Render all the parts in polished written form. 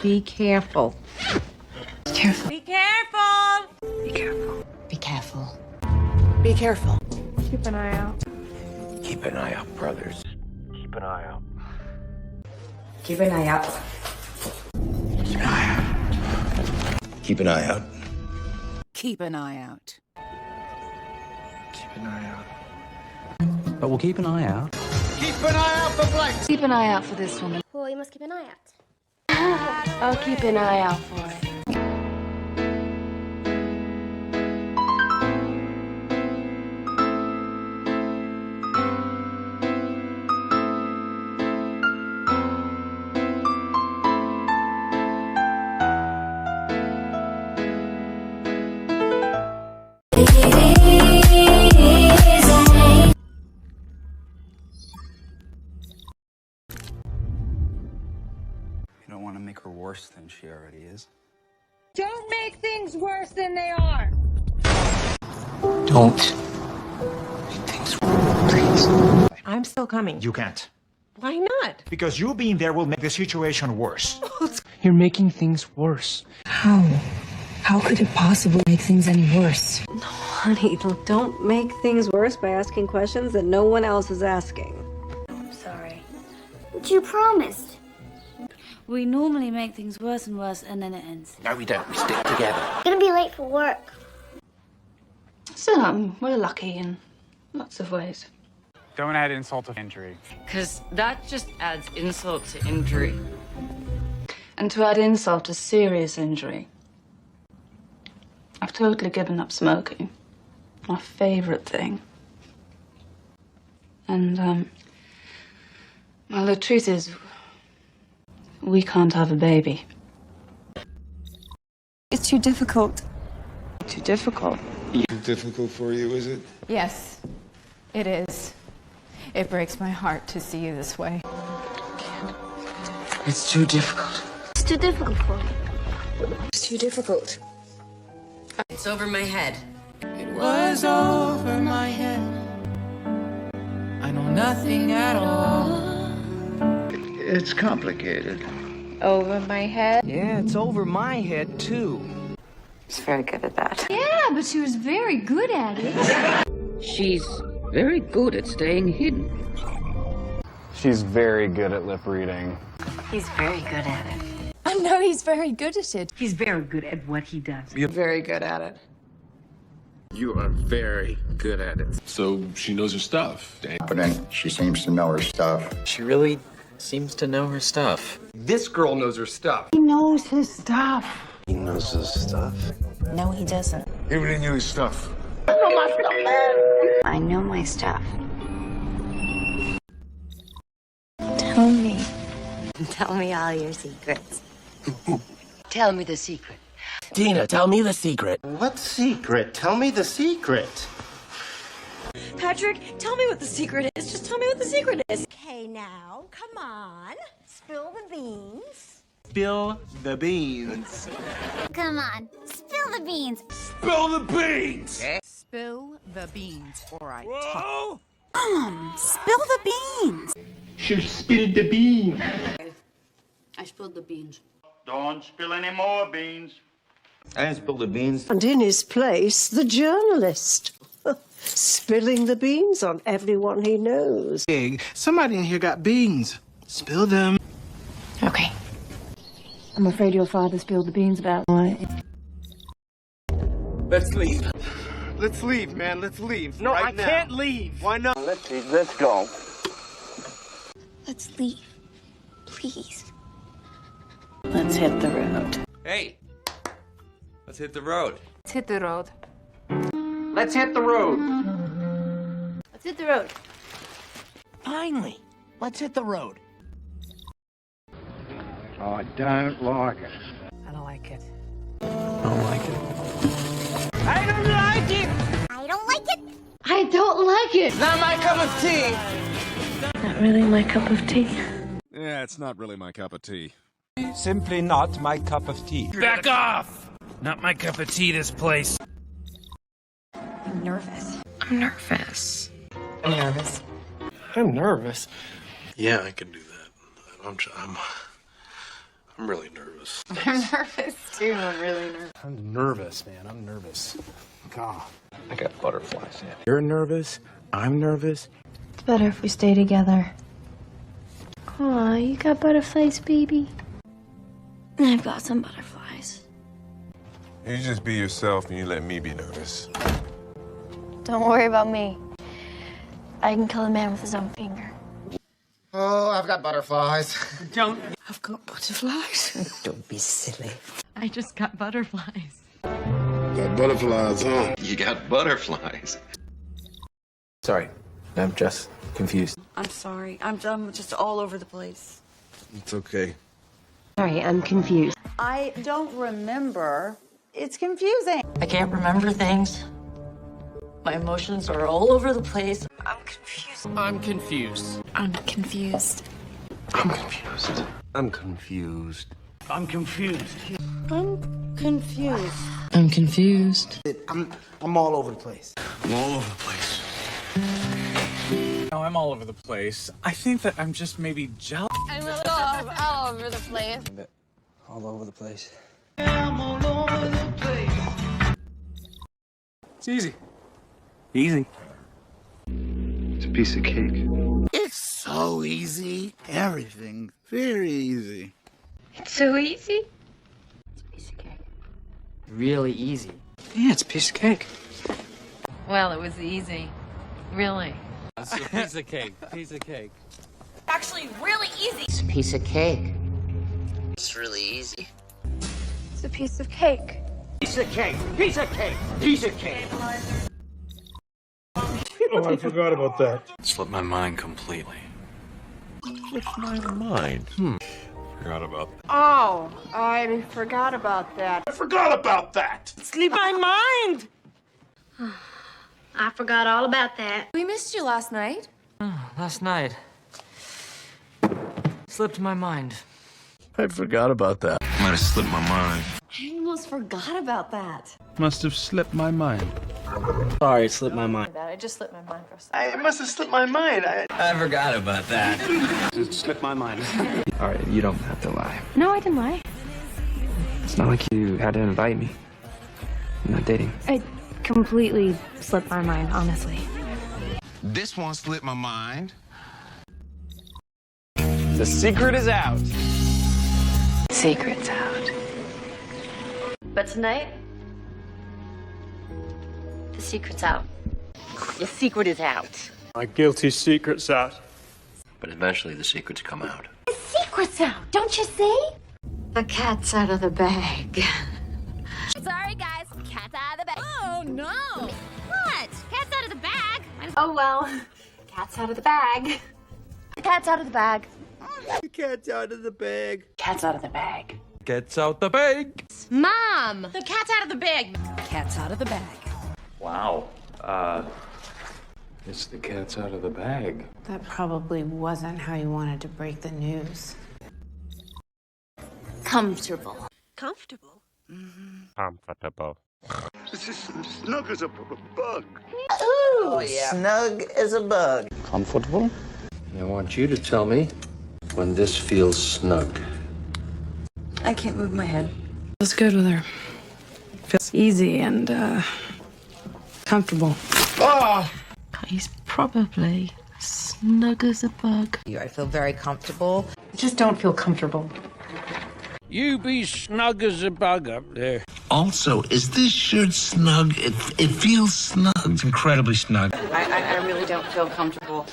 Be careful. Be careful. Be careful! Be careful. Be careful. Be careful. Keep an eye out. Keep an eye out, brothers. Keep an eye out. Keep an eye out. Keep an eye out. Keep an eye out. Keep an eye out. Keep an eye out. But we'll keep an eye out. Keep an eye out for blanks. Keep an eye out for this woman. Well, you must keep an eye out. I'll keep an eye out for it. You don't want to make her worse than she already is. Don't make things worse than they are! Don't make things please. I'm still coming. You can't. Why not? Because you being there will make the situation worse. You're making things worse. How? How could it possibly make things any worse? Honey, don't make things worse by asking questions that no one else is asking. I'm sorry. But you promised. We normally make things worse and worse, and then it ends. No, we don't. We stick together. I'm gonna be late for work. So, we're lucky in lots of ways. Don't add insult to injury. Because that just adds insult to injury. And to add insult to serious injury, I've totally given up smoking. My favorite thing. And, well, the truth is, we can't have a baby. It's too difficult. Too difficult. Too difficult for you, is it? Yes, it is. It breaks my heart to see you this way. It's too difficult. It's too difficult for you. It's too difficult. It's over my head. It was over my head. I know nothing at all. It's complicated. Over my head? Yeah, it's over my head, too. She's very good at that. Yeah, but she was very good at it. She's very good at staying hidden. She's very good at lip reading. He's very good at it. I know he's very good at it. He's very good at what he does. You're very good at it. You are very good at it. So she knows her stuff. But then she seems to know her stuff. She really seems to know her stuff. This girl knows her stuff. He knows his stuff. He knows his stuff. No, he doesn't. Everybody knew his stuff. I know my stuff. Tell me. Tell me all your secrets. Tell me the secret. Tina, tell me the secret. What secret? Tell me the secret. Patrick, tell me what the secret is. Just tell me what the secret is. Okay, now, come on. Spill the beans. Spill the beans. Come on, spill the beans. Spill the beans! Spill the beans, or I Whoa! Spill the beans. She spilled the beans. I spilled the beans. Don't spill any more beans. I didn't spill the beans. And in his place, the journalist. Spilling the beans on everyone he knows. Hey, somebody in here got beans. Spill them. Okay. I'm afraid your father spilled the beans about why. Let's leave. Let's leave, man. Let's leave. No, I can't leave. Why not? Let's leave. Let's go. Let's leave. Please. Let's hit the road. Hey, let's hit the road. Let's hit the road. Let's hit the road. Let's hit the road. Finally, let's hit the road. I don't like it. I don't like it. I don't like it. I don't like it! I don't like it. I don't like it! Not my cup of tea. Not really my cup of tea. Yeah, it's not really my cup of tea. Simply not my cup of tea. Back off! Not my cup of tea, this place. I'm nervous. I'm nervous. I'm nervous. I'm nervous. Yeah, I can do that. I'm I'm really nervous. I'm nervous too. I'm really nervous. I'm nervous, man. I'm nervous. God. I got butterflies. Yeah. You're nervous. I'm nervous. It's better if we stay together. Aw, you got butterflies, baby? I've got some butterflies. You just be yourself and you let me be nervous. Don't worry about me. I can kill a man with his own finger. Oh, I've got butterflies. I've got butterflies. Don't be silly. I just got butterflies. Got butterflies, huh? You got butterflies. Sorry, I'm just confused. I'm sorry. I'm just all over the place. It's okay. Sorry, I'm confused. I don't remember. It's confusing. I can't remember things. My emotions are all over the place. I'm confused. I'm confused. I'm confused. I'm confused. I'm confused. I'm confused. I'm confused. I'm confused. I'm all over the place. I'm all over the place. No, I'm all over the place. I think that I'm just maybe jealous. I'm a little all over the place. All over the place. It's easy. Easy. It's a piece of cake. It's so easy. Everything very easy. It's so easy. Really easy. Yeah, it's a piece of cake. Well, it was easy. Really. It's a piece of cake. Piece of cake. Actually, really easy. It's a piece of cake. It's really easy. It's a piece of cake. Piece of cake. Piece of cake. Piece of cake. Oh, I forgot about that. Slipped my mind completely. Slipped my mind. Forgot about that. Oh, I forgot about that. I forgot about that! Sleep my mind! I forgot all about that. We missed you last night. Last night. Slipped my mind. I forgot about that. Might have slipped my mind. I almost forgot about that. Must have slipped my mind. Sorry, it slipped my mind. I just slipped my mind for a second. It must have slipped my mind. I forgot about that. It slipped my mind. All right, you don't have to lie. No, I didn't lie. It's not like you had to invite me. I'm not dating. It completely slipped my mind, honestly. This one slipped my mind. The secret is out. Secret's out. But tonight, the secret's out. The secret is out. My guilty secret's out. But eventually the secrets come out. The secret's out, don't you see? The cat's out of the bag. Sorry, guys. Cat's out of the bag. Oh, no. What? Cat's out of the bag. Oh well. Cat's out of the bag. Cat's out of the bag. The cat's out of the bag. Cat's out of the bag. Gets out the bag. Mom! The cat's out of the bag. Cat's out of the bag. Wow. It's the cat's out of the bag. That probably wasn't how you wanted to break the news. Comfortable. Comfortable? Comfortable. Snug as a bug. Ooh, snug as a bug. Comfortable? I want you to tell me when this feels snug. I can't move my head. Feels good with her. Feels easy and, comfortable. He's probably snug as a bug. I feel very comfortable. Just don't feel comfortable. You be snug as a bug up there. Also, is this shirt snug? It feels snug. It's incredibly snug. I really don't feel comfortable.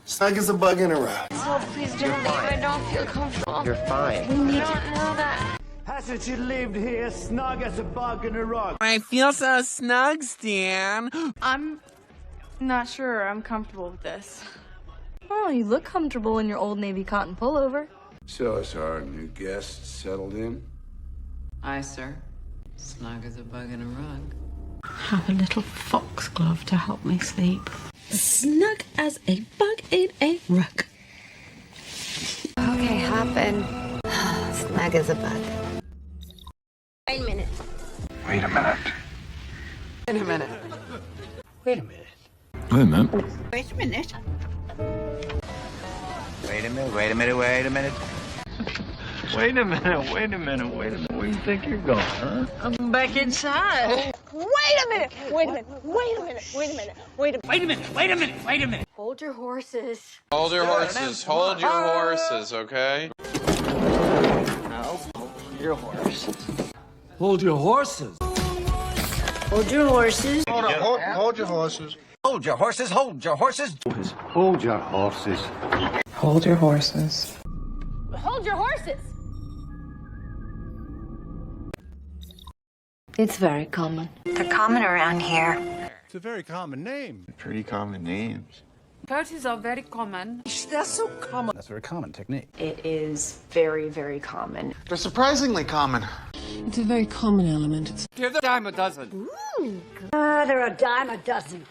Snug as a bug in a rug. Oh, please don't leave. I don't feel comfortable. You're fine. We need to know that. Hasn't you lived here snug as a bug in a rug? I feel so snug, Stan. I'm not sure I'm comfortable with this. Oh, you look comfortable in your old Navy cotton pullover. So is our new guest settled in? Aye, sir. Snug as a bug in a rug. Have a little foxglove to help me sleep. Snug as a bug in a rug. Okay, hop in. Snug as a bug. Wait a minute. Wait a minute. Wait a minute. Wait a minute. Wait a minute. Wait a minute. Wait a minute, wait a minute, wait a minute. Wait a minute. Where do you think you're going, huh? I'm back inside. Wait a minute. Hold your horses. Hold your horses. Hold your horses, okay? No, your horse. Hold your horses. Hold your horses. Hold your horses. Hold your horses, hold your horses. Hold your horses. Hold your horses. Hold your horses. It's very common. They're common around here. It's a very common name. Pretty common names. Curses are very common. They're so common. That's a very common technique. It is very, very common. They're surprisingly common. It's a very common element. Give the dime a dozen. They're a dime a dozen.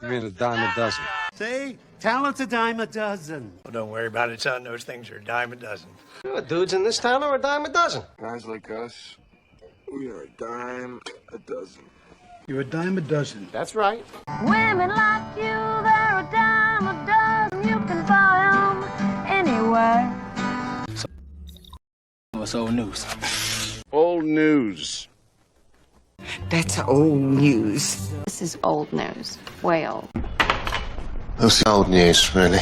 You mean a dime a dozen? See? Talent's a dime a dozen. Well, don't worry about it, son. Those things are a dime a dozen. Dudes in this town are a dime a dozen. Guys like us, we are a dime a dozen. You're a dime a dozen. That's right. Women like you, they're a dime a dozen. You can buy them anywhere. What's old news? Old news. That's old news. This is old news. Way old. That's old news, really.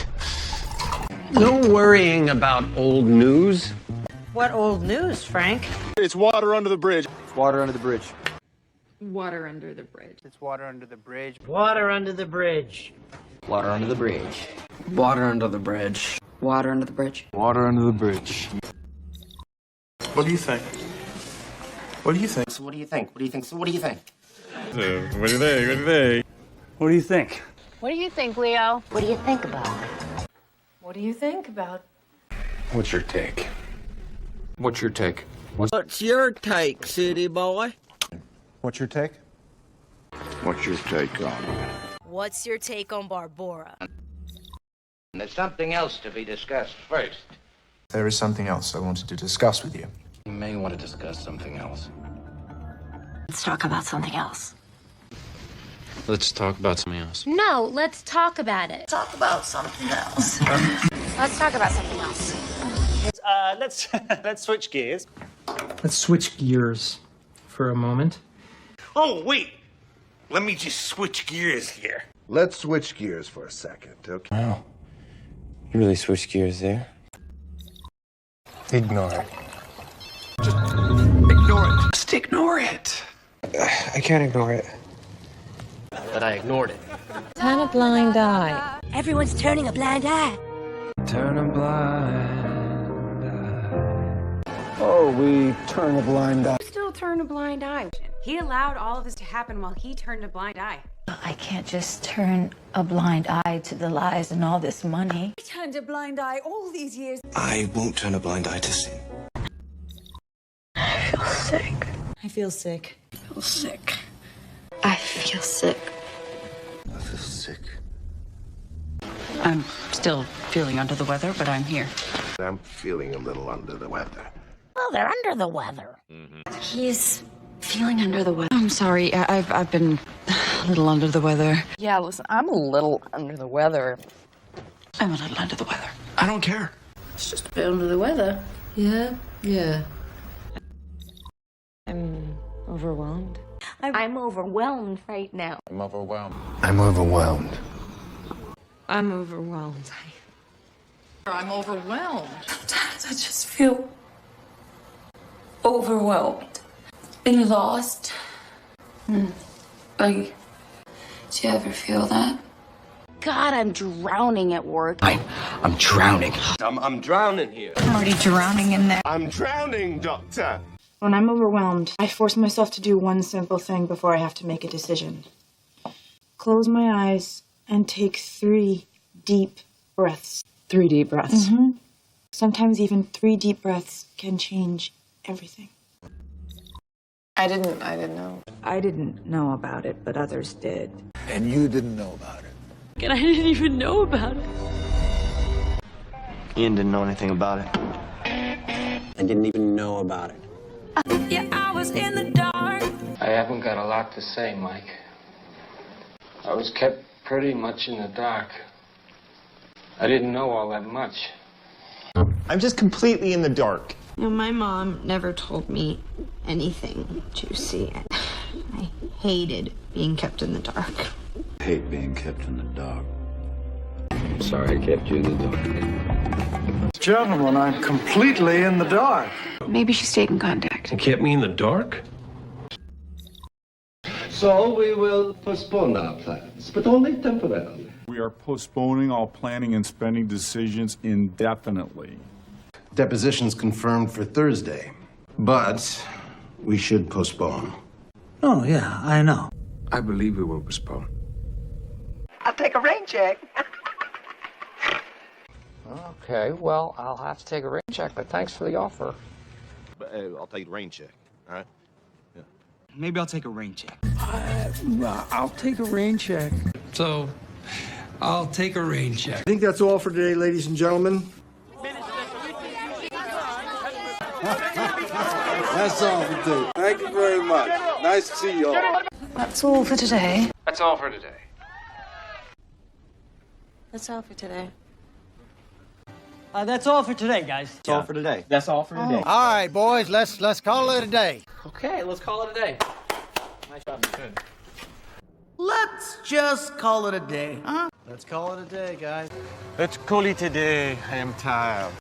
No worrying about old news. What old news, Frank? It's water under the bridge. Water under the bridge. Water under the bridge. It's water under the bridge. Water under the bridge. Water under the bridge. Water under the bridge. Water under the bridge. Water under the bridge. What do you think? What do you think? So what do you think? What do you think? So what do you think? What do you think? What do you think? What do you think, Leo? What do you think about it? What do you think about? What's your take? What's your take? What's your take, city boy? What's your take? What's your take on it? What's your take on Barbora? There's something else to be discussed first. There is something else I wanted to discuss with you. You may want to discuss something else. Let's talk about something else. Let's talk about something else. No, let's talk about it. Talk about something else. Let's talk about something else. Let's switch gears. Let's switch gears for a moment. Oh, wait. Let me just switch gears here. Let's switch gears for a second, okay? Wow. You really switched gears there. Ignore it. Just ignore it. Just ignore it. I can't ignore it. But I ignored it. Turn a blind eye. Everyone's turning a blind eye. Turn a blind Oh, we turn a blind eye. Still turn a blind eye. He allowed all of this to happen while he turned a blind eye. I can't just turn a blind eye to the lies and all this money. I turned a blind eye all these years. I won't turn a blind eye to sin. I feel sick. I feel sick. I feel sick. I feel sick. I feel sick. I'm still feeling under the weather, but I'm here. I'm feeling a little under the weather. Well, they're under the weather. He's feeling under the weather. I'm sorry. I've been a little under the weather. Yeah, listen, I'm a little under the weather. I'm a little under the weather. I don't care. It's just a bit under the weather. Yeah. I'm overwhelmed. I'm overwhelmed right now. I'm overwhelmed. I'm overwhelmed. I'm overwhelmed. I'm overwhelmed. Sometimes I just feel overwhelmed and lost. Like, do you ever feel that? God, I'm drowning at work. I'm drowning. I'm drowning here. I'm already drowning in there. I'm drowning, Doctor. When I'm overwhelmed, I force myself to do one simple thing before I have to make a decision. Close my eyes and take 3 deep breaths. 3 deep breaths. Sometimes even 3 deep breaths can change everything. I didn't know. I didn't know about it, but others did. And you didn't know about it. And I didn't even know about it. Ian didn't know anything about it. I didn't even know about it. Yeah, I was in the dark. I haven't got a lot to say, Mike. I was kept pretty much in the dark. I didn't know all that much. I'm just completely in the dark. You know, my mom never told me anything juicy. I hated being kept in the dark. I hate being kept in the dark. I'm sorry I kept you in the dark. Gentlemen, I'm completely in the dark. Maybe she stayed in contact. You kept me in the dark? So we will postpone our plans, but only temporarily. We are postponing all planning and spending decisions indefinitely. Deposition's confirmed for Thursday, but we should postpone. Oh, yeah, I know. I believe we will postpone. I'll take a rain check. Okay, well, I'll have to take a rain check, but thanks for the offer. I'll take the rain check, all right? Yeah. Maybe I'll take a rain check. I'll take a rain check. So, I'll take a rain check. I think that's all for today, ladies and gentlemen. That's all for today. Thank you very much. Nice to see you all. That's all for today. That's all for today. That's all for today. That's all for today, guys. That's all for today. That's all for today. All right, boys, let's call it a day. Okay, let's call it a day. Nice job, good. Let's just call it a day, huh? Let's call it a day, guys. Let's call it a day. I am tired.